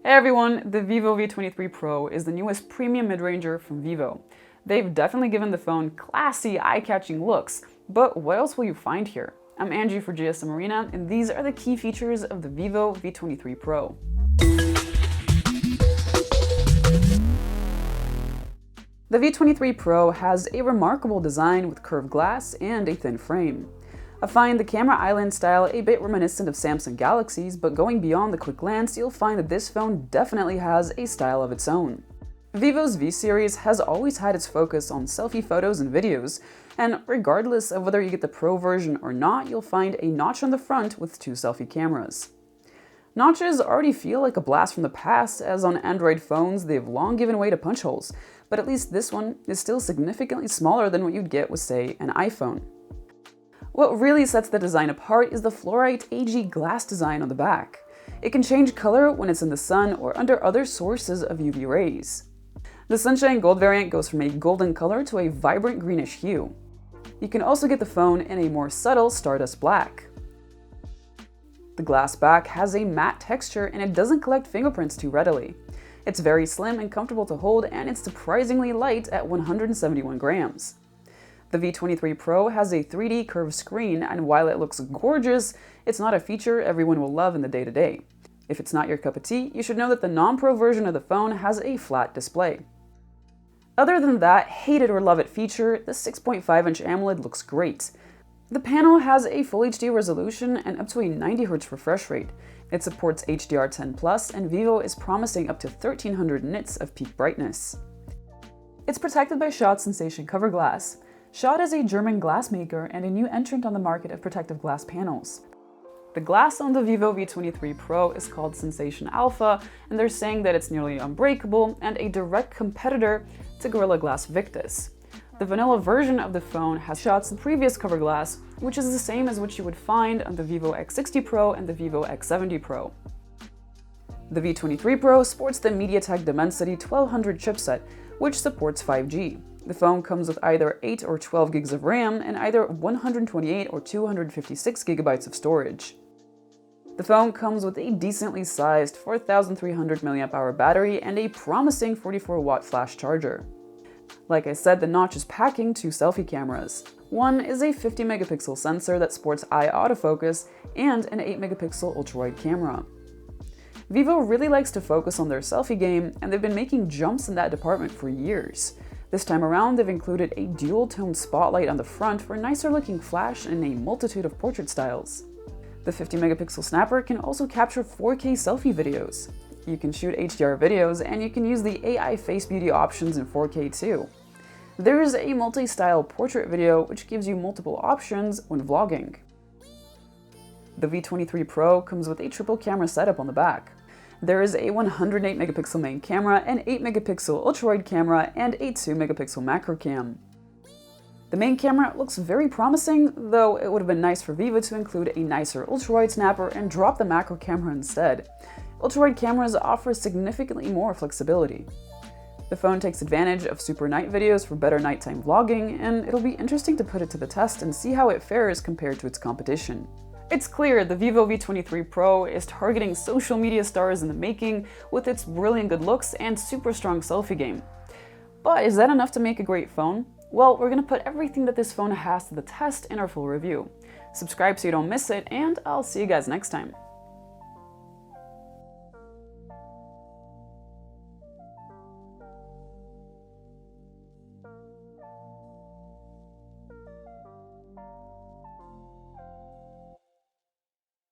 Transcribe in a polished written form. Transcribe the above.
Hey everyone, the Vivo V23 Pro is the newest premium mid-ranger from Vivo. They've definitely given the phone classy, eye-catching looks, but what else will you find here? I'm Angie for GSM Arena, and these are the key features of the Vivo V23 Pro. The V23 Pro has a remarkable design with curved glass and a thin frame. I find the camera island style a bit reminiscent of Samsung Galaxies, but going beyond the quick glance, you'll find that this phone definitely has a style of its own. Vivo's V series has always had its focus on selfie photos and videos, and regardless of whether you get the Pro version or not, you'll find a notch on the front with two selfie cameras. Notches already feel like a blast from the past, as on Android phones they've long given way to punch holes, but at least this one is still significantly smaller than what you'd get with, say, an iPhone. What really sets the design apart is the Fluorite AG glass design on the back. It can change color when it's in the sun or under other sources of UV rays. The Sunshine Gold variant goes from a golden color to a vibrant greenish hue. You can also get the phone in a more subtle Stardust black. The glass back has a matte texture and it doesn't collect fingerprints too readily. It's very slim and comfortable to hold, and it's surprisingly light at 171 grams. The V23 Pro has a 3D curved screen, and while it looks gorgeous, it's not a feature everyone will love in the day-to-day. If it's not your cup of tea, you should know that the non-Pro version of the phone has a flat display. Other than that hate it or love it feature, the 6.5-inch AMOLED looks great. The panel has a Full HD resolution and up to a 90Hz refresh rate. It supports HDR10+, and Vivo is promising up to 1300 nits of peak brightness. It's protected by Schott Sensation cover glass. Schott is a German glass maker and a new entrant on the market of protective glass panels. The glass on the Vivo V23 Pro is called Sensation Alpha, and they're saying that it's nearly unbreakable and a direct competitor to Gorilla Glass Victus. The vanilla version of the phone has Schott's previous cover glass, which is the same as what you would find on the Vivo X60 Pro and the Vivo X70 Pro. The V23 Pro sports the MediaTek Dimensity 1200 chipset, which supports 5G. The phone comes with either 8 or 12 gigs of RAM and either 128 or 256 gigabytes of storage. The phone comes with a decently sized 4300 mAh battery and a promising 44-watt flash charger. Like I said, the notch is packing two selfie cameras. One is a 50-megapixel sensor that sports eye autofocus and an 8-megapixel ultra-wide camera. Vivo really likes to focus on their selfie game, and they've been making jumps in that department for years. This time around, they've included a dual-tone spotlight on the front for a nicer-looking flash in a multitude of portrait styles. The 50-megapixel snapper can also capture 4K selfie videos. You can shoot HDR videos, and you can use the AI Face Beauty options in 4K too. There is a multi-style portrait video which gives you multiple options when vlogging. The V23 Pro comes with a triple camera setup on the back. There is a 108-megapixel main camera, an 8-megapixel ultra-wide camera, and a 2-megapixel macro cam. The main camera looks very promising, though it would have been nice for Vivo to include a nicer ultra-wide snapper and drop the macro camera instead. Ultra-wide cameras offer significantly more flexibility. The phone takes advantage of super night videos for better nighttime vlogging, and it'll be interesting to put it to the test and see how it fares compared to its competition. It's clear the Vivo V23 Pro is targeting social media stars in the making with its brilliant good looks and super strong selfie game. But is that enough to make a great phone? Well, we're going to put everything that this phone has to the test in our full review. Subscribe so you don't miss it, and I'll see you guys next time.